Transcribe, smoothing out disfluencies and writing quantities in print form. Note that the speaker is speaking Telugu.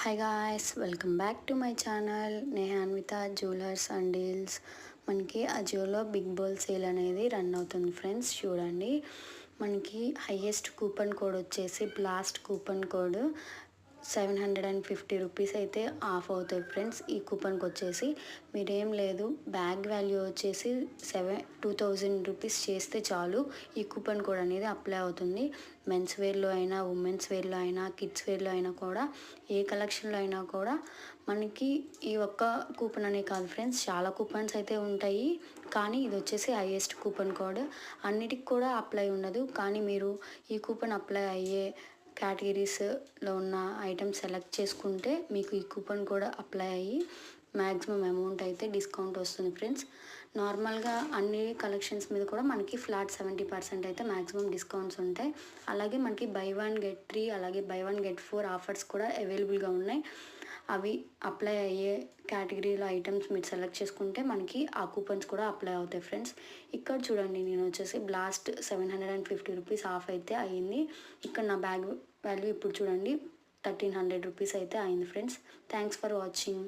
Hi guys, welcome back to my channel Nehanvitha jewellers and deals. మనకి అజియోలో బిగ్ బోల్ సేల్ అనేది రన్ అవుతుంది ఫ్రెండ్స్. చూడండి, మనకి హైయెస్ట్ కూపన్ కోడ్ వచ్చేసి బ్లాస్ట్ కూపన్ కోడ్ 750 రూపీస్ అయితే ఆఫ్ అవుతాయి ఫ్రెండ్స్. ఈ కూపన్కి వచ్చేసి మీరేం లేదు, బ్యాగ్ వాల్యూ వచ్చేసి 2000 రూపీస్ చేస్తే చాలు ఈ కూపన్ కోడ్ అనేది అప్లై అవుతుంది. మెన్స్ వేర్లో అయినా, ఉమెన్స్ వేర్లో అయినా, కిడ్స్ వేర్లో అయినా కూడా, ఏ కలెక్షన్లో అయినా కూడా మనకి ఈ ఒక్క కూపన్ అనే కాదు ఫ్రెండ్స్, చాలా కూపన్స్ అయితే ఉంటాయి. కానీ ఇది వచ్చేసి హైయెస్ట్ కూపన్ కోడ్. అన్నిటికి కూడా అప్లై ఉండదు, కానీ మీరు ఈ కూపన్ అప్లై అయ్యే కేటగిరీస్లో ఉన్న ఐటమ్స్ సెలెక్ట్ చేసుకుంటే మీకు ఈ కూపన్ కూడా అప్లై అయ్యి మ్యాక్సిమం అమౌంట్ అయితే డిస్కౌంట్ వస్తుంది ఫ్రెండ్స్. నార్మల్గా అన్ని కలెక్షన్స్ మీద కూడా మనకి ఫ్లాట్ 70% అయితే మ్యాక్సిమం డిస్కౌంట్స్ ఉంటాయి. అలాగే మనకి బై 1 గెట్ 3, అలాగే బై 1 గెట్ 4 ఆఫర్స్ కూడా అవైలబుల్గా ఉన్నాయి. అవి అప్లై అయ్యే కేటగిరీలో ఐటమ్స్ మీరు సెలెక్ట్ చేసుకుంటే మనకి ఆ కూపన్స్ కూడా అప్లై అవుతాయి ఫ్రెండ్స్. ఇక్కడ చూడండి, నేను వచ్చేసి బ్లాస్ట్ 750 రూపీస్ ఆఫ్ అయితే అయ్యింది. ఇక్కడ నా బ్యాగ్ వాల్యూ ఇప్పుడు చూడండి 1300 రూపీస్ అయితే అయింది ఫ్రెండ్స్. Thanks for watching.